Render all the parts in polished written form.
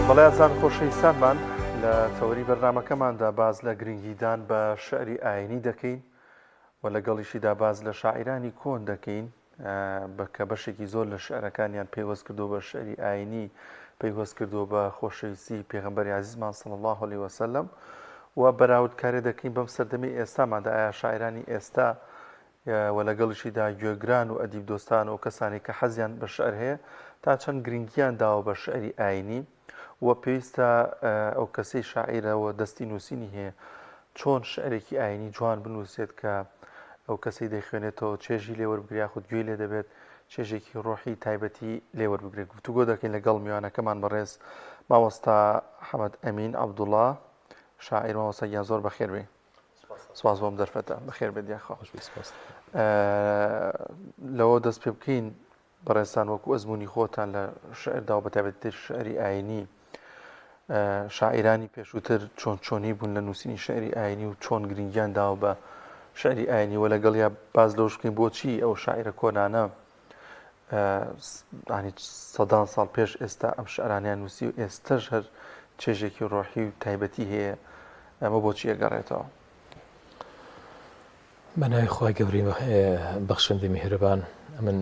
بەڵێزان خۆشەویستانمان لە تەوەری بەرنامەکەماندا باز لە گرنگیدان بە شعری ئاینی دەکەین و لەگەڵیشیدا باز لە شاعیرانی کۆن دەکەین کە بەشێکی زۆر لە شعرەکانیان پێیوەست کردو بە شعری ئاینی پێیوەست کردو بە خۆشەویستی پێغەمبەری عەزیزمان صلی الله علیه وسلم و بەراوردکاری دەکەین بەم سەردەمی ئێستاماندا ئایا شاعرانی ئێستا و لەگەڵیشیدا گوێگران و ئەدیب دۆستان و کەسانی کە حەزیان بە شعر هەیە تا چەند گرنگیان داوە بە شعری ئاینی و پێویستە ئەو کەسەی شاعیرەوە دەستی نووسینی هەیە چۆن شعرێکی ئاینی جوان بنووسێت کە ئەو کەسەی دەیخوێنێتەوە چێژی لێوەربگریا خود گوێی لێ دەبێت چێژێکی ڕۆحی تایبەتی لێوەربگرێت گفتوگۆ دەکەین لەگەڵ میوانەکەمان بەڕێز مامۆستا حەمەد ئەمین عەبدوڵڵا شاعیر مامۆستایان زۆر بەخێر بێ سپاس بۆم دەرفەتە بەخێر بێت یاخوا لەوە دەست پێ بکەین بەڕێستان وەکو ئەزمموی خۆتان لە شعردا و بەتایبەتی شعری ئاینی شاعیرانی پێشووتر چۆن چۆنی بوون لە نووسینی شعری ئاینی و چۆن گرنگیان داوە بە شعری ئاینی و لەگەڵ یا باز لەوش بکەین بۆچی ئەو شاعیرە کۆنانە سەدان ساڵ پێش ئێستا ئەم شعرانیان نووسی و ئێستاش هەر چێژێکی ڕۆحی و تایبەتی هەیە ئەمە بۆچی ئەگەڕێتەوە بەناوی خۆی گەورەی بەخشندەی میهرەبان من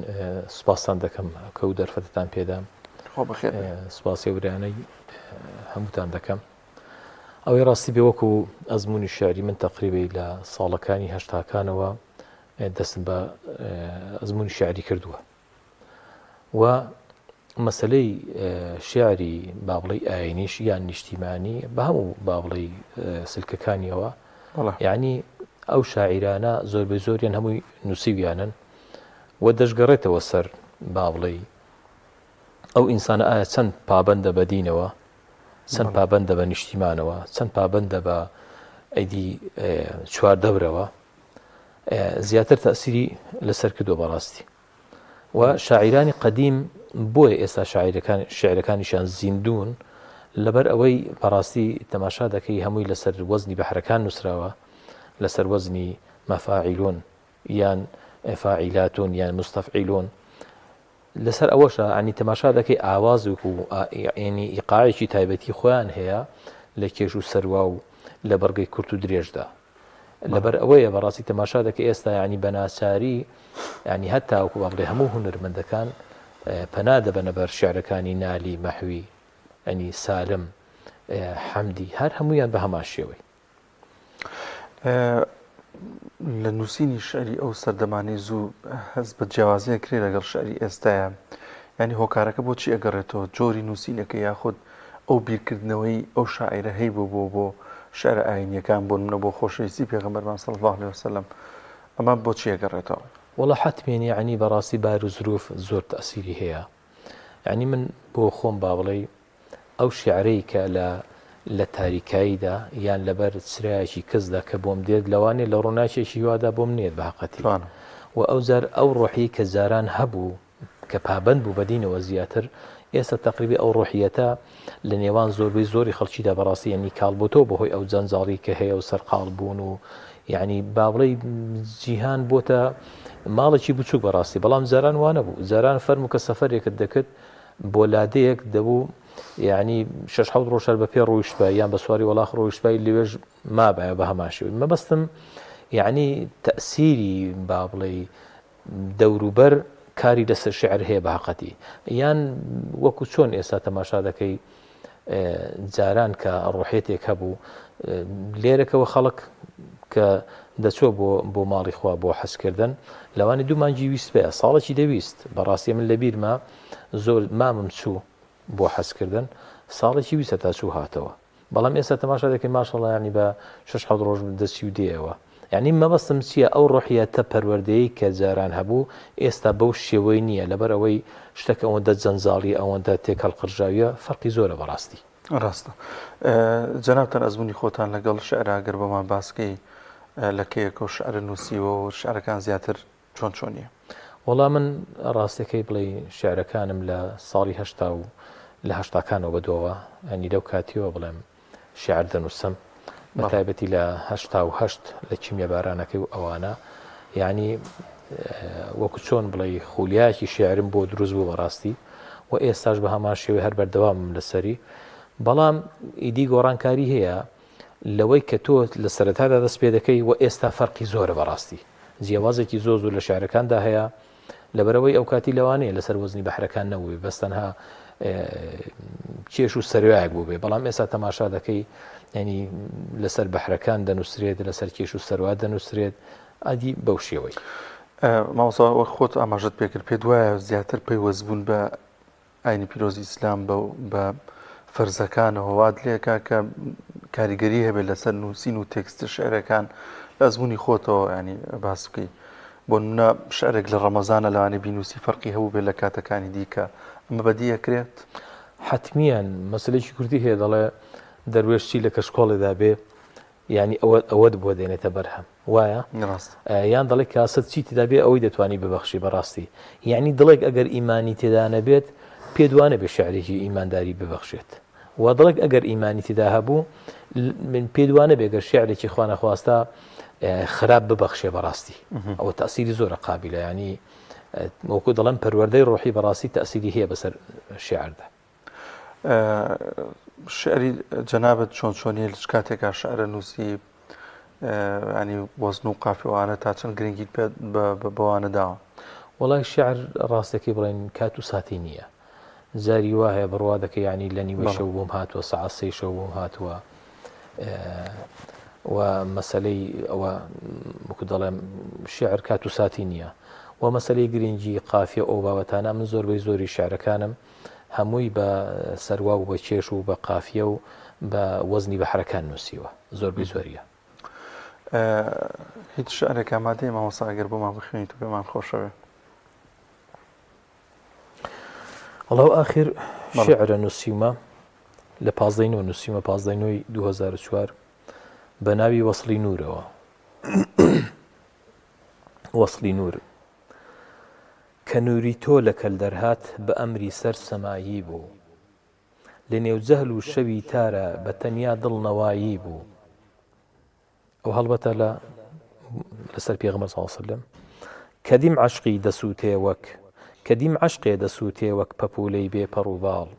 سوپاسان دەکەم کە و دەرفەتتان پێدام سوپاسی وریانەی هەمووتان دەکەم ئەوەی ڕاستی بێ وەکو ئەزمموی شعری من تەقریبی لە ساڵەکانی هەشتاکانەوە دەستم بە ئەزمموی شعری کردووە و مەسلەی شعری بابڵی ئاینیش یان نیشتیمانی بە هەموو بابڵی سلکەکانیەوە یعنی ئەو شاعیرانە زۆربەی زۆریان هەمووی نووسیویانن و دەشگەڕێتەوە سەر بابڵی ئەو ئینسانە ئایا چەند پابەندە بە دینەوە چەند پابەندە بە نیشتیمانەوە چەند پابەندە بە ئەیدی چواردەورەوە زیاتر تەئسیری لەسەر کردووە بەڕاستی و شاعیرانی قەدیم بۆیە ئێستا شعرەکانیشان زیندوون لەبەر ئەوەی بەڕاستی تەماشا دەکەی هەمووی لەسەر وەزنی بەحرەکان نووسراوە لەسەر وەزنی مەفاعیلون یان فاعیلاتون یان مستەفعیلون لەسەر ئەوەشە عنی تەماشا دەکەی ئاوازێک و ینی ئیقاعێکی تایبەتی خۆیان هەیە لە کێش و سەروا و لە بەرگەی کورت و درێژدا لەبەر ئەوەیە بەڕاستی تەماشا دەکەی ئێستا ینی بەناچاری ینی هەتا وەکو بەڵێ هەموو هونەرمەندەکان پەنا دەبەنە بەر شیعرەکانی نالی مەحوی ئەنی سالم حەمدی هەر هەمویان بە هەمان شێوەی لە نووسینی شعری ئەو سەردەمانی زوو هەست بە جیاوازیە کرێ لەگەڵ شعری ئێستایە ینی هۆکارەکە بۆچی ئەگەڕێتەوە جۆری نووسینەکە یاخود ئەو بیرکردنەوەی ئەو شاعیرە هەی بۆ شعر ئاینیەکان بۆ منە بۆ خۆشەویستی پێغەمبەرمان صلی الله علیه وسلم ئەمە بۆچی ئەگەڕێتەوە وەڵا حتمێن یعنی بەڕاستی بار و زروف زۆر تەئسیری هەیە یعنی من بۆ خۆم با بڵێ ئەو شیعرەی کە لە تاریکاییدا یان لەبەر چرایەکی کەسدا کە بۆم دێت لەوانێ لە ڕووناکێکی وادا بۆم نێت بە حەقەتی و ئەو زار ئەو ڕۆحی کە زاران هەبوو کە پابەند بوو بەدینەوە زیاتر ئێستا تەقریبی ئەو ڕۆحیەتە لە نێوان زۆربەی زۆری خەڵکیدا بەڕاستی ینی کاڵبۆتەوە بەهۆی ئەو جەنجاڵی کە هەیە و سەرقاڵ بوون و یعنی با بڵێ جیهان بۆتە ماڵێکی بچووک بەڕاستی بەڵام زاران وانە بوو زاران فەرموو کە سەفەرێکت دەکرد بۆ لادەیەک دەبوو یعنی 6 ڕۆژ بە پێ ڕۆیشت بە یان بە سواری وەڵاخ ڕۆیشتبای لەوێژ مابایە بە هەمان شێوەی مەبەستم یعنی تەئسیری با بڵێ دەوروبەر کاری لەسەر شعر هەیە بە حەقەتی یان وەکو چۆن ئێستا تەماشا دەکەی جاران کە ڕۆحێتێک هەبوو لێرەکەوە خەڵک کە دەچۆ بۆ ماڵی خوا بۆ حەزکردن لەوانی 2 مانگی ویست پێ ساڵێکی دەویست بەڕاستی من لە بیرما زۆر مامم چوو بۆ حەزکردن ساڵێکی ویستە تا چوو هاتەوە بەڵام ئێستا تەماشا دەکەی ماشەڵڵا ینی بە 6 ڕۆژ دەستی و دێەوە یعنی مەبەستم چییە ئەو ڕۆحیەتە پەروەردەیە کە جاران هەبوو ئێستا بەو شێوەی نییە لەبەر ئەوەی شتێک ئەوەندە جەنجاڵی ئەوەندە تێکەڵ قڕژاویە فەرقی زۆرە بەڕاستی ڕاستە جەنابتان ئەزمموی خۆتان لەگەڵ شعر ئەگەر بەمان باسکەی لە کەیەکە و شعر نووسیوە و شعرەکان زیاتر چۆنیە وەڵام من ڕاستەکەی بڵێ شعرەکانم لە ساڵی هەشتا و لە هەشتاکانەوە بەدۆوە ئەنی لەو کاتیەوە بڵێم شعر دەنووسم بە تایبەتی لە 1970 لە کیمیە بارانەکەی و ئەوانە یعنی وەکو چۆن بڵێ خولیایەکی شێعرم بۆ دروست بوو بەڕاستی و ئێستاش بە هەمان شێوەیە هەر بەردەوامم لەسەری بەڵام ئیدی گۆڕانکاری هەیە لەوەی کە تۆ لە سەرەتادا دەست پێ دەکەی و ئێستا فەرقی زۆرە بەڕاستی جیاوازێکی زۆر لە شعرەکاندا هەیە لەبەرەوەی ئەو کاتی لەوانەیە لەسەر وەزنی بەحرەکان نەبووی بەستەنها کێش و سەروایەک بوو بێ بەڵام ئێستا تەماشا دەکەی ینی لەسەر بەحرەکان دەنووسرێت لەسەر کێش و سەروات دەنووسرێت ئادی بەو شێوەی ماوەسا خۆت ئاماژت پێکرد پێ دوایە زیاتر پەیوەستبوون بە ئاینی پیرۆزی ئیسلام بە فەرزەکانەوە وات لێکا کە کاریگەری هەبێت لەسەر نووسین و تێکست شعرەکان لە ئەزمموی خۆتەوە ینی باس بکەی بۆ نمونە شعرێک لە ڕەمەزانە لەوانێ بینوسی فەرقی هەبوو بێت لە کاتەکانی دیکە ئەمە بەدیەکرێت حتمیان مەسلەیەکی کوردی هەیە دەڵێ دەروێشتی لە کەشکۆڵێدا بێ ینی ئەوەت بۆ دێنێتە بەرهەم وایە یان دەڵێ کاسەت چی تێدا بێ ئەوەی دەتوانی ببەخشی بەڕاستی یعنی دڵێک ئەگەر ئیمانی تێدا نەبێت پێدوانە بێ شعرێکی ئیمانداری ببەخشێت و دڵێک ئەگەر ئیمانی تێدا هەبوو من پێدوانە بێگەر شعرێکی خوا نەخواستا خراپ ببەخشێ بەڕاستی ئەوە تەسیری زۆرە قابلە ینی وەکو دەڵێن پەروەردەی ڕۆحی بەڕاستی تەسیری هەیە بەسەر شعردا شعری جەنابەت چۆن چۆنیە لە کاتێکا شعرە نووسی ینی وەزن و قافیەوانە تا چەند گرنگیت پێ بەوانە داوە وەڵای شعر ڕاستەکەی بڵێن کات و ساتی نییە زاری وا هەیە بڕوا دەکە ینی لە نیوە شەو بۆم هاتووە سەعات سێ شەو بۆم هاتووە و مەسەلەی ئەوە وەکو دەڵێم شعر کات و ساتی نییە و مەسەلەی گرنگی قافیە ئەو بابەتانە من زۆربەی زۆری شعرەکانم هەمووی بە سەروا و بە کێش و بە قافیە و بە وەزنی بەحرەکان نووسیوە زۆربەی زۆریە هیچ شعرێک ئامادەیە مامۆستا ئەگەر بۆمان بخوێنیت و پێمان خۆشەوێ وەڵاو ئاخر شعرە نووسیمە لە 15 نووسیمە 15 2004 بە ناوی وەسڵی نورەوە وەسڵی نور کە نووری تۆ لە کەل دەرهات بە ئەمری سەر سەمایی بوو لە نێو جەهل و شەوی تارە بە تەنیا دڵنەوایی بوو ئەو هەڵبەتە لەسەر پێغەمبەر صلی الله علیه وسلم کەدیم عەشقی دەسووتێ وەک کەدیم عەشقێ دەسووتێ وەک پەپوولەی بێپەڕ و باڵ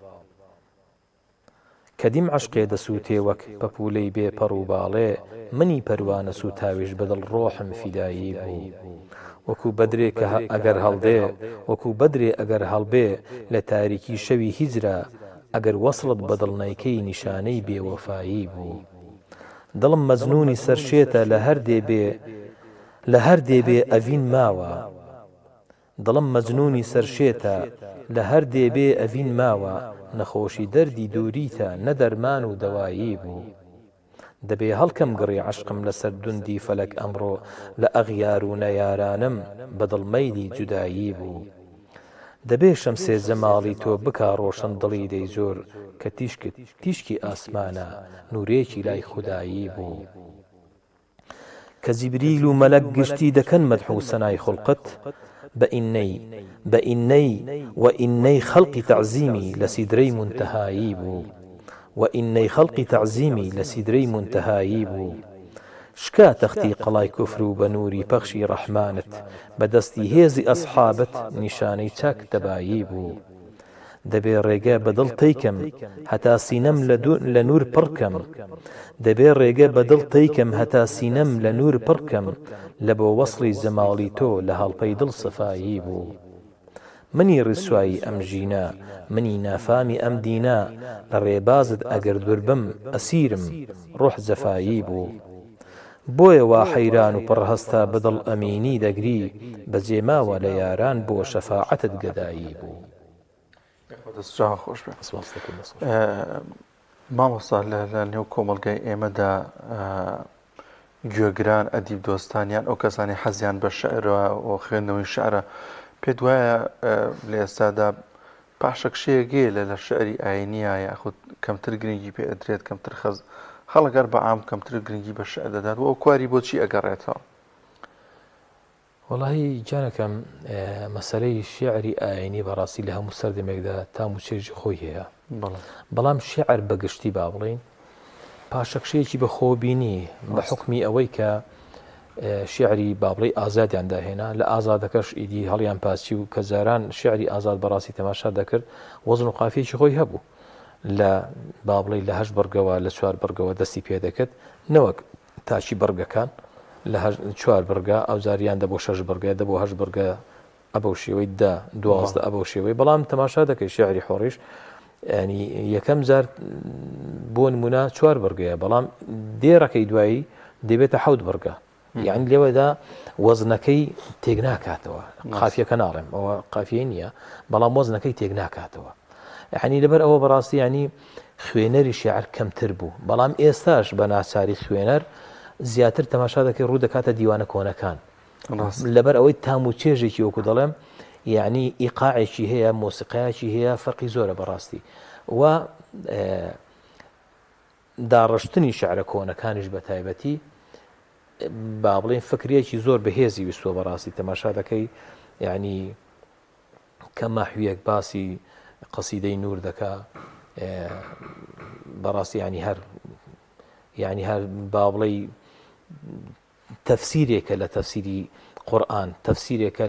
کەدیم عەشقێ دەسووتێ وەک پەپوولەی بێپەڕ و باڵێ منی پەروانە سوتاویش بەدڵ ڕۆحم فیدایی بوو وەکو بەدرێ کە ئەگەر هەڵدێ وەکو بەدرێ ئەگەر هەڵبێ لە تاریکی شەوی هیجرا ئەگەر وەسڵت بەدڵ نایکەی نیشانەی بێوەفایی بوو دڵم مەزنونی سەرشێتە لە هەر دێبێ ئەڤین ماوە دڵم مەزنونی سەرشێتە لە هەر دێبێ ئەڤین ماوە نەخۆشی دەردی دووریتە نەدەرمان و دەوایی بوو دەبێ هەڵکەم گڕی عەشقم لەسەر دوندی فەلەک ئەمڕۆ لە ئەغیار و نەیارانم بەدڵ مەیلی جودایی بوو دەبێ شەمسێ جەماڵی تۆ بکا ڕۆشن دڵی دەی زۆر کە تیشکی ئاسمانە نورێکی لای خودایی بوو کە جیبریل و مەلەک گشتی دەکەن مەدح و سەنای خوڵقت بە ئینەی خەڵقی تەعزیمی لە سیدرەی منتەهایی بوو وإني خلقي تعزيمي لسدري منتهاي بو شكا تختي قلاي كفر بنوري بخشي رحمانت بدستي هيزي أصحابت نشاني تاك تبايبو دبي ريقا بدل تيكم حتى سينم لنور بركم دبي ريقا بدل تيكم حتى سينم لنور بركم لبو وصلي زمالي تو لهالبيدل صفايبو منی ڕسوایی ئەم ژینە منی نافامی ئەم دینە لە ڕێبازت ئەگەر دووربم ئەسیرم ڕۆح جەفایی بوو بۆیە وا حەیران و پڕهەستا بەدڵ ئەمینی دەگری بەجێماوە لە یاران بۆ شەفاعەتت گەدایی بوو مامۆستا لە نێو کۆمەڵگای ئێمەدا گوێگران ئەدیب دۆستانیان ئەو کەسانی حەزیان بە شعرەوە و خوێندنەوەی شعرە پێت وایە لە ئێستادا پاشەکشەیەگێ لە شعری ئاینیە یاخود کەمتر گرنگی پێ ئەدرێت کەمتر خەڵەگەر بە عام کەمتر گرنگی بە شعر دەدات و ئەو کواری بۆچی ئەگەڕێتەوە وەڵاهی جانەکەم مەسەلەی شعری ئاینی بەڕاستی لە هەموو سەردەمێکدا تام و چێژی خۆی هەیە بەڵام شعر بەگشتی با بڵین پاشەکشەیەکی بە خۆبینی بە حکمی ئەوەی کە شعری بابڵی ئازادیان داهێنا لە ئازادەکەش ئیدی هەڵیان پاسی و کە زاران شعری ئازاد بەڕاستی تەماشا دەکرد وەزن و قافیەکی خۆی هەبوو لە با بڵێ لە 8 بەرگەوە لە 4 بەرگەوە دەستی پێ دەکەت نەوەک تاچی بەرگەکان لە 4 بەرگە ئەو زاریان دەبۆ 6 بەرگە دەبۆ 8 بەرگە ئەبەو شێوەی 12 ئەبەو شێوەی بەڵام تەماشا دەکەی شێعری حۆڕیش ینی یەکەم جار بۆ نمونە 4 بەرگەیە بەڵام دێڕەکەی دوایی دەبێتە 7 بەرگە یعنی لێوەدا وەزنەکەی تێک ناکاتەوە قافیەکە ناڕێم ئەوە قافیە نییە بەڵام وەزنەکەی تێک ناکاتەوە یعنی لەبەر ئەوە بەڕاستی ینی خوێنەری شێعر کەمتر بوو بەڵام ئێستاش بە ناچاری خوێنەر زیاتر تەماشا دەکەی ڕوو دەکاتە دیوانە کۆنەکان لەبەر ئەوەی تام و چێژێکی وەکو دەڵێم یعنی ئیقاعێکی هەیە مۆسیقایەکی هەیە فەرقی زۆرە بەڕاستی و داڕشتنی شێعرە کۆنەکانیش بە تایبەتی با بڵێن فکرێکی زۆر بەهێزی ویستوە بەڕاستی تەماشا دەکەی یعنی کە ماحویەک باسی قەسیدەی نور دەکا بەڕاستی ینی هەر با بڵێ تەفسیرێکە لە تەفسیری قورئان تەفسیرێکە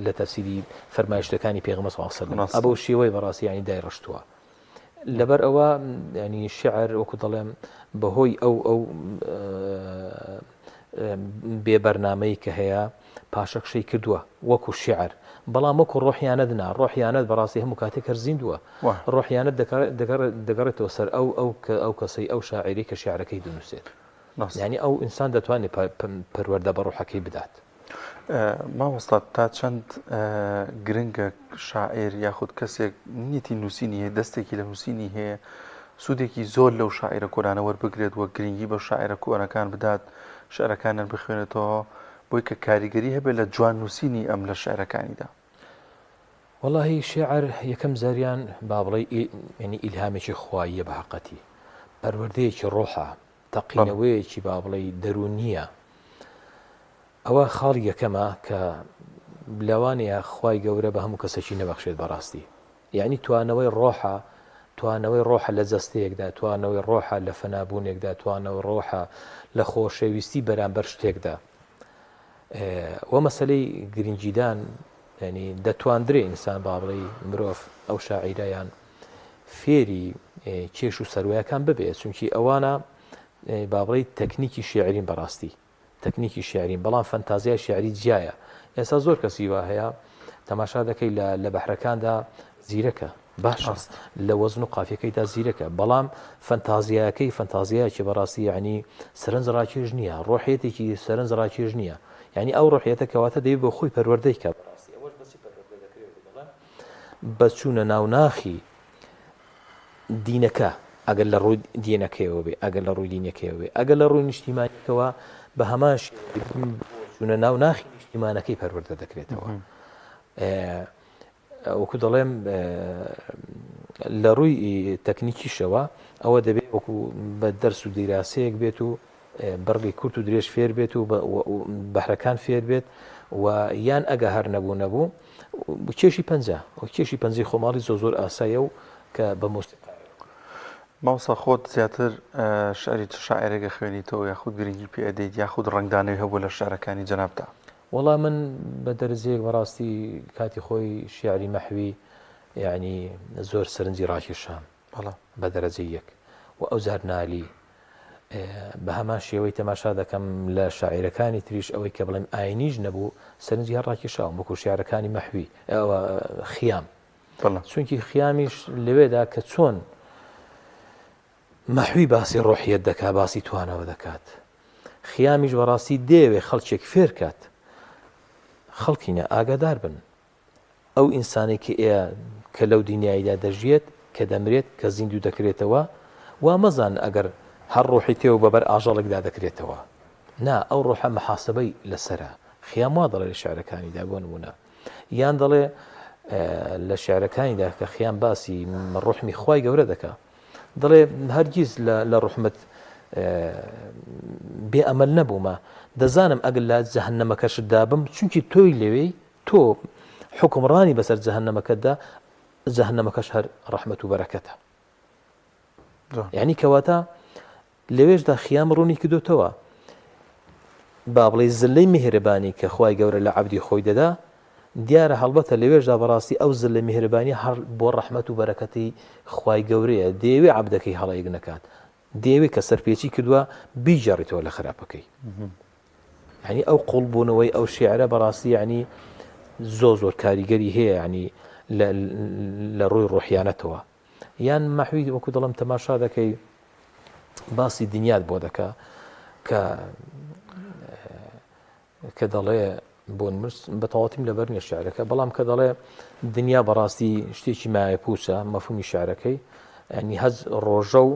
لە تەفسیری فەرمایشتەکانی پێغەمبەر صلی الله علیه وسلم ئەبەو شێوەی بەڕاستی ینی دایڕشتووە لەبەر ئەوە ینی شێعر وەکو دەڵێم بەهۆی ئەو بێبەرنامەی کە هەیە پاشەکشەی کردووە وەکو شێعر بەڵام وەکو ڕۆحیانەت نا ڕۆحیانەت بەڕاستی هەموو کاتێک هەر زیندووە ڕۆحیانەت دەگەڕێتەوە سەر ئەو کەسەی ئەو شاعری کە شێعرەکەی دەنووسێت یعنی ئەو ئینسان دەتوانێت پەروەردە بە ڕۆحەکەی بدات مامۆستا تا چەند گرنگە شاعیر یاخود کەسێک نیەتی نووسینی هەیە دەستێکی لە نووسینی هەیە سوودێکی زۆر لەو شاعرە کۆرانە وەربگرێت وە گرنگی بە شاعرە کۆنەکان بدات شعرەکانیان بخوێنێتەوە بۆی کە کاریگەری هەبێت لە جوان نووسینی ئەم لە شعرەکانیدا وەڵاهی شێعر یەکەم زاریان با بڵێ ینی ئیلهامێکی خواییە بە حەقەتی پەروەردەیەکی ڕۆحە تەقینەوەیەکی با بڵێ دەروون نییە ئەوە خاڵی یەکەمە کە لەوانەیە خوای گەورە بە هەموو کەسێکی نەبەخشێت بەڕاستی یعنی توانەوەی ڕۆحە لە جەستەیەکدا توانەوەی ڕۆحە لە فەنابوونێکدا توانەوەی ڕۆحە لە خۆشەویستی بەرامبەر شتێکدا وە مەسەلەی گرنگیدان ینی دەتواندرێ ئینسان با بڵێ مرۆڤ ئەو شاعیرایان فێری کێش و سەروایەکان ببێت چونکی ئەوانە با بڵێ تەکنیکی شێعرین بەڕاستی تەکنیکی شێعرین بەڵام فەنتازیای شێعری جیایە ئێستا زۆر کەسی وا هەیە تەماشا دەکەی لە بەحرەکاندا زیرەکە باشە لە وەزن و قافیەکەیدا زیرەکە بەڵام فەنتازیایەکەی فەنتازیایکی بەڕاستی یعنی سەرنج ڕاکێژ نییە ڕۆحێتێکی سەرنج ڕاکێژ نییە یعنی ئەو ڕۆحیەتە کەواتە دەبێت بۆ خۆی پەروەردەی کات بە چوونە ناوناخی دینەکە ئەگەر لە ڕووی دینەکەیەوە بێ ئەگەر لە ڕووی دینەکەیەوە بێ ئەگەر لە ڕووی نیشتیمانیەکەوە بە هەماش چوونە ناوناخی نیشتیمانەکەی پەروەردە دەکرێتەوە وەکو دەڵێم لە ڕووی تەکنیکیشەوە ئەوە دەبێت وەکو بە دەرس و دیراسەیەک بێت و بەڕگی کورت و درێژ فێر بێت و بەحرەکان فێر بێت و یان ئەگە هەر نەبوو کێشی پەنجە و کێشی پەنجەی خۆماڵی زۆر ئاسایە و کە بە مۆسیقا ماوسا خۆت زیاتر شعری چ شاعرێکە خوێنیتەوە یاخود گرنگی پێ ئەدەیت یاخود ڕنگدانەوەی هەبوو لە شعرەکانی جەنابتا وەڵام من بە دەرزێک بەڕاستی کاتی خۆی شیعری مەحوی یعنی زۆر سەرنجی ڕاکێشام بە دەرەجەی یەک و ئەو زار نالی بە هەمان شێوەی تەماشا دەکەم لە شاعیرەکانی تریش ئەوەی کە بڵێم ئاینیش نەبوو سەرنجی هەر ڕاکێشاوم وەکو شیعرەکانی مەحوی ئەوە خیام چونکی خیامیش لەوێدا کە چۆن مەحوی باسی ڕۆحیەت دەکا باسی توانەوە دەکات خیامیش بەڕاستی دێوێ خەڵکێک فێر کات خەڵکینە ئاگادار بن ئەو ئینسانێکی ئێ کە لەو دنیاییدا دەژێت کە دەمرێت کە زیندوو دەکرێتەوە وا مەزان ئەگەر هەر ڕۆحی تێو بەبەر ئاژەڵێکدا دەکرێتەوە نا ئەو ڕۆحە مەحاسبەی لەسرە خیام وا دەڵێ لە شعرەکانیدا بۆ نمونە یان دەڵێ لە شعرەکانیدا کە خیام باسی ڕۆحمی خوای گەورە دەکا دەڵێ هەرگیز لە ڕحمت بێ ئەمەل نەبوومە دەزانم ئەگەر لە جەهەنەمەکەشت دابم چونکی تۆی لەوێی تۆ حکمڕانی بەسەر جەهەنەمەکەتدا جەهەنەمەکەش هەر ڕەحمەت و بەرەکەتە یعنی کەواتە لەوێشدا خیام ڕوونی کردوتەوە با بڵێ زلەی میهرەبانی کە خوای گەورە لە عەبدی خۆی دەدا دیارە هەڵبەتە لەوێژدا بەڕاستی ئەو زل لە میهرەبانی هەر بۆ ڕەحمەت و بەرەکەتی خوای گەورەیە دەیەوێ عەبدەکەی هەڵەیەک نەکات دەیەوێ کە سەرپێچی کردووە بیجەڕێتەوە لە خراپەکەی یعنی ئەو قوڵبوونەوەی ئەو شیعرە بەڕاستی یعنی زۆر کاریگەری هەیە یعنی لە ڕووی ڕوحیانەتەوە یان مەحوی وەکو دەڵم تەماشا دەکەی باسی دنیات بۆ دەکا کە دەڵێ بۆن بە تەواوەتیم لەبەر نییە شیعرەکە بەڵام کە دەڵێ دنیا بەڕاستی شتێکی مایە پوچە مەفهومی شیعرەکەی ینی هەز ڕۆژە و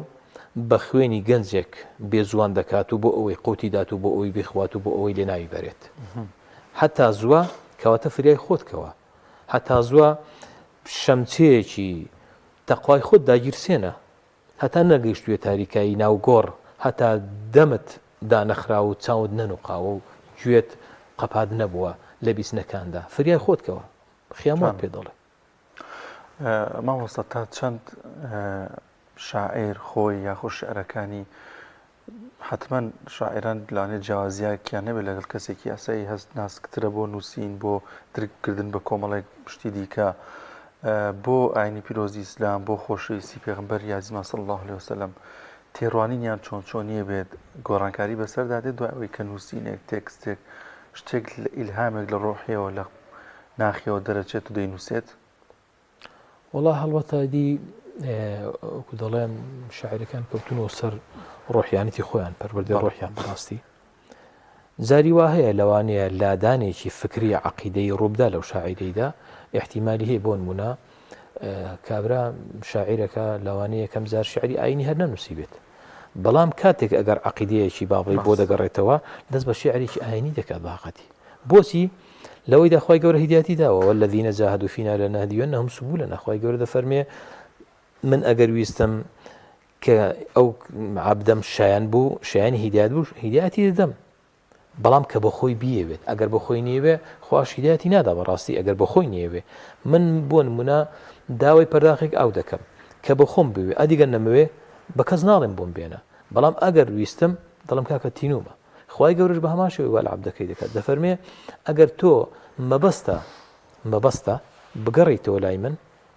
بە خوێنی گەنجێک بێزوان دەکات و بۆ ئەوەی قوتی دات و بۆ ئەوەی بخوات و بۆ ئەوەی لێ ناوی بەرێت هەتا زووە کەواتە فریای خۆتکەوە هەتا زووە شەمچەیەکی تەقوای خۆت داگیرسێنە هەتا نەگەیشتوێ تاریکایی ناوگۆڕ هەتا دەمت دانەخرا و چاوت نەنوقاوە و گوێت قەپات نەبووە لە بیستنەکاندا فریای خۆتکەوە خیامات پێ دەڵێ مامۆستا تا چەند شاعیر خۆی یاخۆ شعرەکانی حتمما شاعران لەوانێت جیاوازیەکیان نەبێت لەگەڵ کەسێکی ئاسایی هەست ناسکترە بۆ نووسین بۆ درکردن بە کۆمەڵێک پشتی دیکە بۆ ئاینی پیرۆزی ئیسلام بۆ خۆشەویستی پێغمبەر یازیما صلی الله علیه وسلم تێڕوانینیان چۆنیە بێت گۆڕانکاری بەسەردا دێت دوای ئەوەی کە نووسینێک تێکستێک شتێک لە ئیلهامێک لە ڕۆحیەوە لە ناخیەوە دەرەچێت و دەینووسێت وڵا هەڵبەتادی وەکو دەڵێم شاعیرەکان کەوتونەوە سەر ڕۆحیانەتی خۆیان پەروەردەی ڕۆحیان بەڕاستی جاری وا هەیە لەوانەیە لادانێکی فکری عەقیدەی ڕووبدا لەو شاعیرەیدا احتیمالی هەیە بۆ نمونە کابرا شاعیرەکە لەوانەیە کەم زار شعری ئاینی هەر نەنووسی بێت بەڵام کاتێک ئەگەر عەقیدەیەکی بابڵی بۆ دەگەڕێتەوە دەست بە شعرێکی ئاینی دەکات باقەتی بۆچی لەوەی داخوای گەورە هیدایەتی داوە والذین جاهدوا فینا لنهدینهم سبلنا خوای گەورە دەفەرمێ من ئەگەر ویستم کە ئەو عەبدەم شایان بوو شایانی هیدایەت بوو هیدایەتی دەدەم بەڵام کە بە خۆی بیەوێت ئەگەر بە خۆی نیەوێ خوش هیدایەتی نادا بەڕاستی ئەگەر بە خۆی نیەوێ من بۆ نمونە داوای پەرداخێک ئەو دەکەم کە بە خۆم بوێ ئەدیگەر نەمەوێ بە کەس ناڵێم بۆم بێنە بەڵام ئەگەر ویستم دڵم کاکە تینومە خوای گەورەش بە هەمان شێوەی وا لە عەبدەکەی دەکات دەفەرمێ ئەگەر تۆ مەبەستە بگەڕیتەوە لای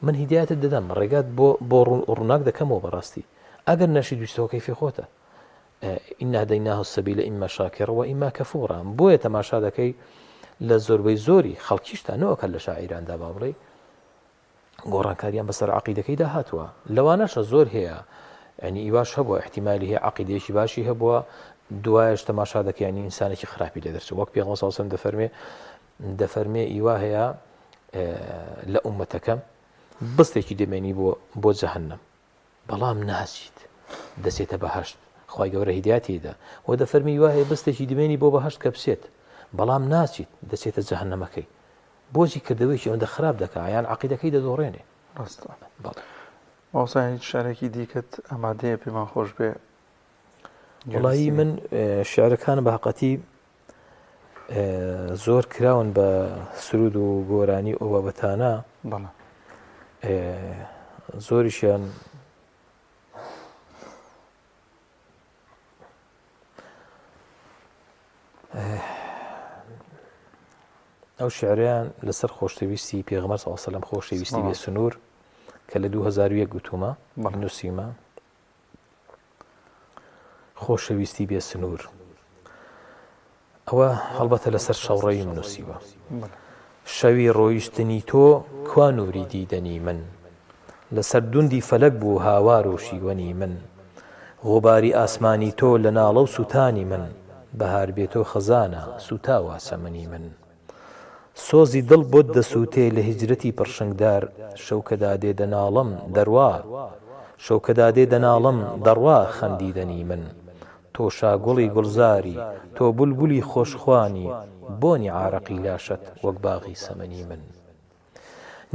من هیدایەتت دەدەم ڕێگات بۆ ڕووناک دەکەمەوە بەڕاستی ئەگەر نەشی دوستەوە کەیفی خۆتە ئینا هەدەیناه السەبیلە ئیمما شاکرا وئیما کەفوورا بۆیە تەماشا دەکەی لە زۆربەی زۆری خەڵکیشتا نەوەکە لە شاعیراندا با بڵێ گۆڕانکاریان بەسەر عەقیدەکەیدا هاتووە لەوانەشە زۆر هەیە ینی ئیواش هەبووە احتیمالی هەیە عەقیدەیەکی باشی هەبووە دوایش تەماشا دەکەی ینی ئینسانێکی خراپی لێ دەرچوو وەک پێغەمبەر صلی الله علیه و سەلەم دەفەرمێ ئیوا هەیە لە ئومەتەکەم بستێکی دەمێنی بۆ جەهەنەم بەڵام ناچیت دەچێتە بەهەشت خوای گەورە هیدایەتیدا و دەفەرمی وا هەیە بستێکی دەمێنی بۆ بەهەشت کە بچێت بەڵام ناچیت دەچێتە جەهەنەمەکەی بۆچی کردەوەیکی ئەوەندە خراپ دەکات یان عەقیدەکەی دەدۆڕێنێ ڕاستە ماوەسا شارێکی دیکەت ئامادەیە پێمان خۆش بێ وڵایی من شعرەکان بە حەقەتی زۆر کراون بە سرود و گۆرانی ئەو بابەتانە بەڵێ زۆریشیان ئەو شعریان لەسەر خۆشەویستی پێغەمبەر صلی الله علیه و سەلەم خۆشەویستی بێ سنوور کە لە 2001 گوتومە نووسیمە خۆشەویستی بێ سنوور ئەوە هەڵبەتە لەسەر شەوڕەیی نووسیوە شەوی ڕۆیشتنی تۆ کوا نووری دیدەنی من لەسەر دوندی فەلەک بوو هاوار و شیوەنی من غوباری ئاسمانی تۆ لە ناڵە و سوتانی من بەهار بێتۆ خەزانە سوتاوە سەمەنی من سۆزی دڵ بۆت دەسووتێ لە هیجرەتی پڕشنگدار شەوکەدا دێ دەناڵم دەڕوا شەوکەدا دێ دەناڵم دەڕوا خەندیدەنی من تۆ شاگوڵی گوڵزاری تۆ بولبولی خۆشخوانی بۆنی عارەقی لاشت وەک باغی سەمەنی من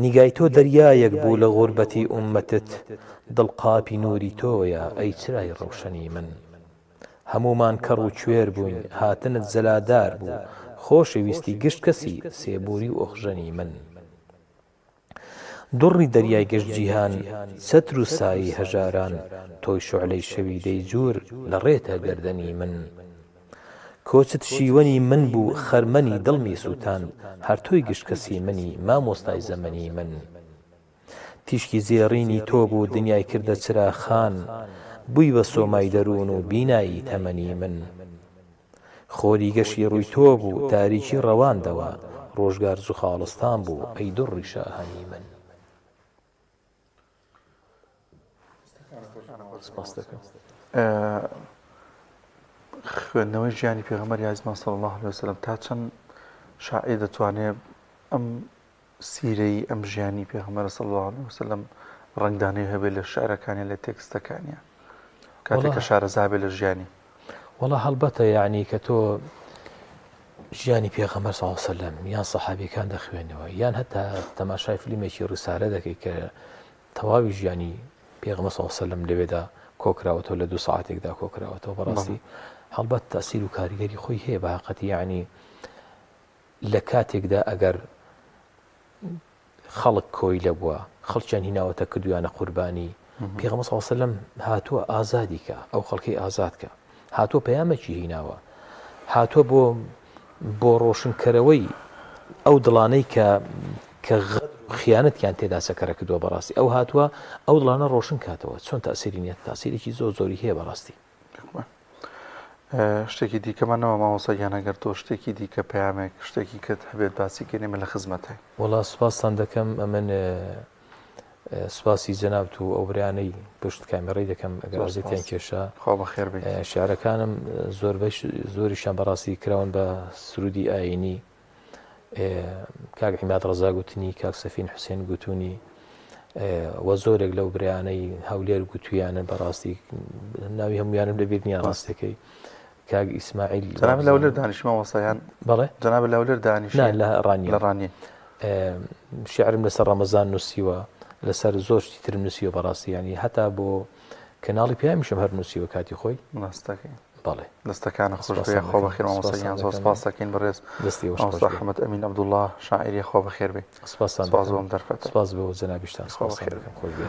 نیگای تۆ دەریایەک بوو لە غوربەتی ئومەتت دڵقاپی نووری تۆیە ئەی چرای ڕەوشەنی من هەمومان کەڕ و کوێر بووین هاتنت زەلادار بوو خۆشەویستی گشت کەسی سێبووری و ئۆخژەنی من دوڕی دەریای گەشت جیهان چەتر و سایی هەژاران تۆی شوعلەی شەوی دەیجوور لە ڕێتە گەردەنی من کۆچت شیوەنی من بوو خەرمەنی دڵمی سووتان هەر تۆی گشت کەسی منی مامۆستای زەمەنی من تیشکی زێڕینی تۆ بوو دنیای کردە چراخان بووی بە سۆمای دەروون و بینایی تەمەنی من خۆری گەشی ڕووی تۆ بوو تاریکی ڕەواندەوە ڕۆژگار زوخاڵستان بوو ئەی دوڕی شاهانی من خوێندنەوەی ژیانی پێغەمبەری عەزیزمان صلی الله عليه وسلم تا چەند شاعیر دەتوانێت ئەم سیرەی ئەم ژیانی پێغەمبەر صلی الله عليه وسلم ڕنگدانەی هەبێت لە شعرەکانی لە تێکستەکانیە کاتێک کە شارەزا بێت لە ژیانی وەڵا هەڵبەتە یعنی کە تۆ ژیانی پێغەمبەر صلی الله عليه وسلم یان سەحابیەکان دەخوێنەوە یان هەتا تەماشای فیلمێکی ڕسالە دەکەی کە تەواوی ژیانی پێغەمبەر صلی الله عليه وسلم لەوێدا کۆکراوەتەوە لە 2 ساعتێکدا کۆکراوەتەوە بەڕاستی هەڵبەت تەسیر و کاریگەری خۆی هەیە بە حەقیقەتی یعنی لە کاتێکدا ئەگەر خەڵک کۆی لەبووە خەڵکیان هیناوەتە کردویانە قوربانی پێغەمبەر صلی الله عليه وسلم هاتووە ئازادی کە ئەو خەڵکی ئازاد کە هاتووە پەیامێکی هیناوە هاتووە بۆ ڕۆشنکەرەوەی ئەو دڵانەی کە خیانەتیان تێدا سەکەرە کردووە بەڕاستی ئەو هاتووە ئەو دڵانە ڕۆشن کاتەوە چۆن تاسیری نیەت تاسیرێکی زۆری هەیە بەڕاستی شتێکی دیکەمانەوە مامۆسەگیان ئەگەر تۆ شتێکی دیکە پەیامێک شتێکی کە هەبێت باسی کردێمە لە خزمەتە وەڵا سوپاسان دەکەم ئەمن سوپاسی جەنابەت و ئەو برانەی پشت کامێڕەی دەکەم ئەگەر ئەرزێتیان کێشا خوا بەخێر بێت شیعرەکانم زۆریشان بەڕاستی کراون بە سرودی ئایینی کاک عیماد ڕەزا گوتنی کاک سەفین حوسێن گوتونی وە زۆرێک لەو برانەی هەولێر گوتویانە بەڕاستی ناوی هەمویانم لەبیر نییە ڕاستەکەی کاک ئیسماعیل جەناب لەولێر دانیشتمە وەسایان بەڵێ جەناب لەولێر دانیشت لە ڕانی شیعرم لەسەر ڕەمەزان نووسیوە لەسەر زۆر شتی ترم نووسیوە بەڕاستی ینی هەتا بۆ کەناڵی پیامیشم هەر نووسیوە کاتی خۆی ڕاستەکەی بەڵێ دەستەکانە خۆش بێ خۆ بەخێر مامۆسەگیان زۆر سپاس دەکەین بەڕێز مامۆستا حەمەد ئەمین عەبدوڵڵا شاعیری خۆ بەخێر بێ سپاس بۆم دەرفەتە سپاس بۆ جەنابیشتان سپاس دەکەم خۆش بێ